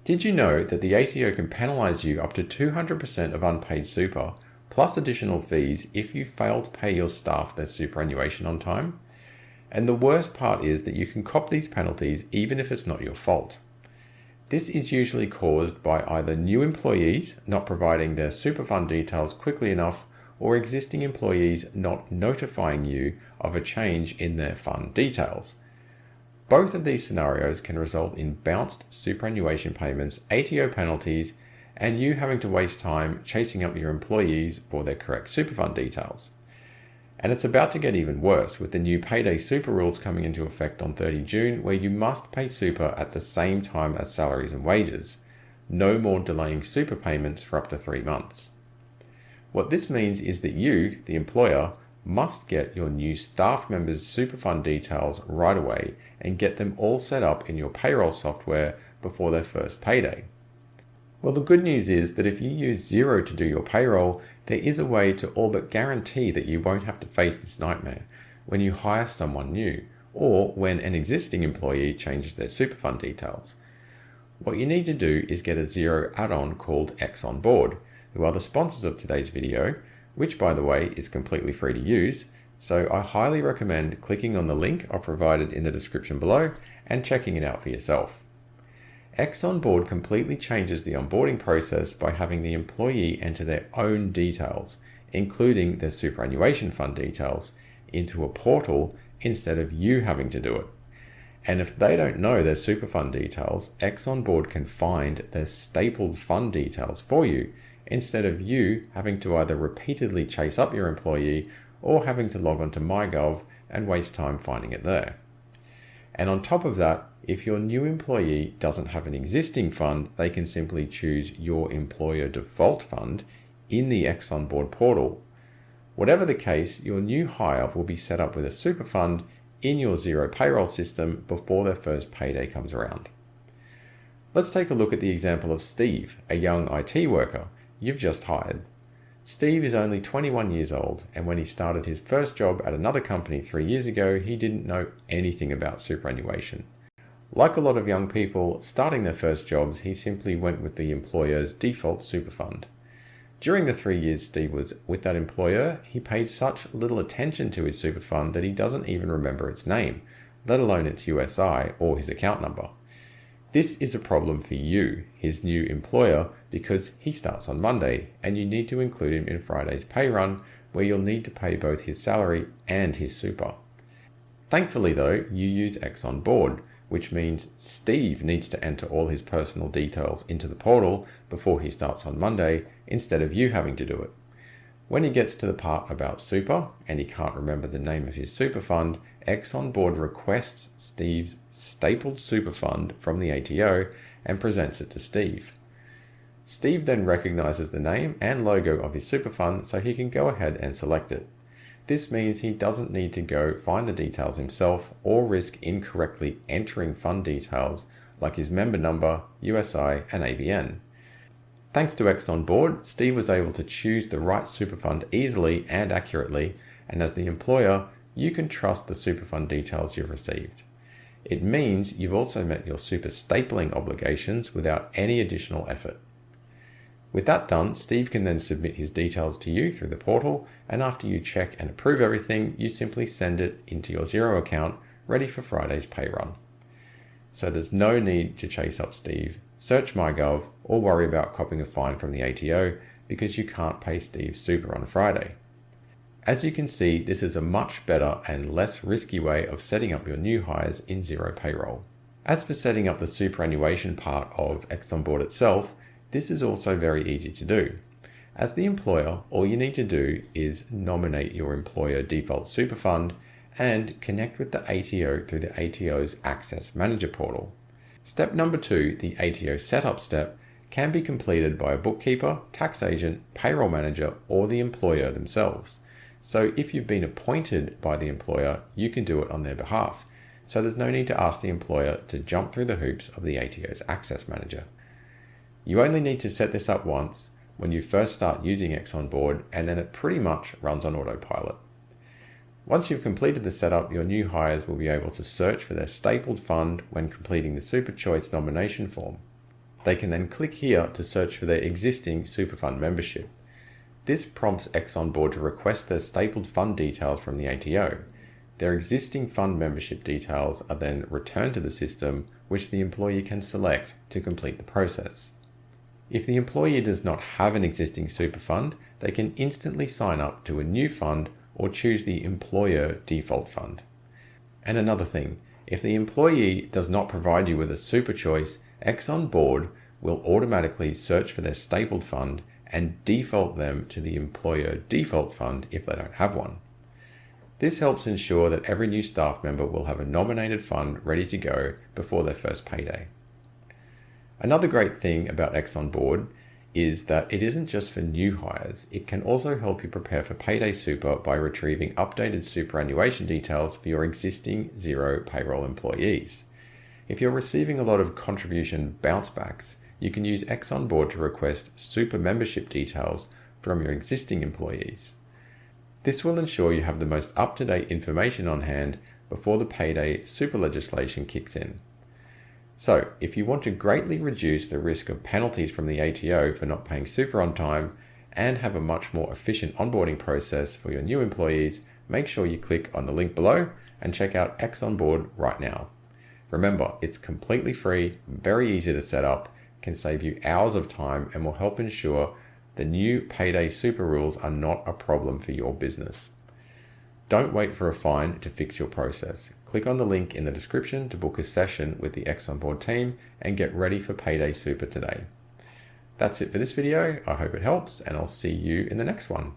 Did you know that the ATO can penalise you up to 200% of unpaid super, plus additional fees if you fail to pay your staff their superannuation on time? And the worst part is that you can cop these penalties even if it's not your fault. This is usually caused by either new employees not providing their super fund details quickly enough, or existing employees not notifying you of a change in their fund details. Both of these scenarios can result in bounced superannuation payments, ATO penalties, and you having to waste time chasing up your employees for their correct super fund details. And it's about to get even worse with the new Payday Super rules coming into effect on 30 June, where you must pay super at the same time as salaries and wages. No more delaying super payments for up to 3 months. What this means is that you, the employer, must get your new staff members' super fund details right away and get them all set up in your payroll software before their first payday. Well, the good news is that if you use Xero to do your payroll, there is a way to all but guarantee that you won't have to face this nightmare when you hire someone new or when an existing employee changes their super fund details. What you need to do is get a Xero add-on called Xonboard, who are the sponsors of today's video, which by the way is completely free to use, so I highly recommend clicking on the link I provided in the description below and checking it out for yourself. Xonboard completely changes the onboarding process by having the employee enter their own details, including their superannuation fund details, into a portal instead of you having to do it. And if they don't know their super fund details, Xonboard can find their stapled fund details for you, instead of you having to either repeatedly chase up your employee or having to log on to MyGov and waste time finding it there. And on top of that, if your new employee doesn't have an existing fund, they can simply choose your employer default fund in the Xonboard portal. Whatever the case, your new hire will be set up with a super fund in your Xero payroll system before their first payday comes around. Let's take a look at the example of Steve, a young IT worker you've just hired. Steve is only 21 years old, and when he started his first job at another company 3 years ago, he didn't know anything about superannuation. Like a lot of young people starting their first jobs, he simply went with the employer's default super fund. During the 3 years Steve was with that employer, he paid such little attention to his super fund that he doesn't even remember its name, let alone its USI or his account number. This is a problem for you, his new employer, because he starts on Monday and you need to include him in Friday's pay run, where you'll need to pay both his salary and his super. Thankfully though, you use Xonboard, which means Steve needs to enter all his personal details into the portal before he starts on Monday, instead of you having to do it. When he gets to the part about super and he can't remember the name of his super fund, Xonboard requests Steve's stapled super fund from the ATO and presents it to Steve. Steve then recognizes the name and logo of his super fund, so he can go ahead and select it. This means he doesn't need to go find the details himself or risk incorrectly entering fund details like his member number, USI, and ABN. Thanks to Xonboard, Steve was able to choose the right super fund easily and accurately, and as the employer, you can trust the super fund details you've received. It means you've also met your super stapling obligations without any additional effort. With that done, Steve can then submit his details to you through the portal, and after you check and approve everything, you simply send it into your Xero account, ready for Friday's pay run. So there's no need to chase up Steve, search MyGov, or worry about copping a fine from the ATO because you can't pay Steve's super on Friday. As you can see, this is a much better and less risky way of setting up your new hires in Xero Payroll. As for setting up the superannuation part of Xonboard itself, this is also very easy to do. As the employer, all you need to do is nominate your employer default super fund and connect with the ATO through the ATO's Access Manager portal. Step number 2, the ATO setup step, can be completed by a bookkeeper, tax agent, payroll manager, or the employer themselves. So if you've been appointed by the employer, you can do it on their behalf. So there's no need to ask the employer to jump through the hoops of the ATO's Access Manager. You only need to set this up once when you first start using Xonboard, and then it pretty much runs on autopilot. Once you've completed the setup, your new hires will be able to search for their stapled fund when completing the Super Choice nomination form. They can then click here to search for their existing super fund membership. This prompts Xonboard to request their stapled fund details from the ATO. Their existing fund membership details are then returned to the system, which the employee can select to complete the process. If the employee does not have an existing super fund, they can instantly sign up to a new fund or choose the employer default fund. And another thing, if the employee does not provide you with a super choice, Xonboard will automatically search for their stapled fund and default them to the employer default fund if they don't have one. This helps ensure that every new staff member will have a nominated fund ready to go before their first payday. Another great thing about Xonboard is that it isn't just for new hires. It can also help you prepare for Payday Super by retrieving updated superannuation details for your existing Xero payroll employees. If you're receiving a lot of contribution bounce backs, you can use Xonboard to request super membership details from your existing employees. This will ensure you have the most up-to-date information on hand before the Payday Super legislation kicks in. So, if you want to greatly reduce the risk of penalties from the ATO for not paying super on time and have a much more efficient onboarding process for your new employees, make sure you click on the link below and check out Xonboard right now. Remember, it's completely free, very easy to set up, can save you hours of time, and will help ensure the new Payday Super rules are not a problem for your business. Don't wait for a fine to fix your process. Click on the link in the description to book a session with the Xonboard team and get ready for Payday Super today. That's it for this video. I hope it helps, and I'll see you in the next one.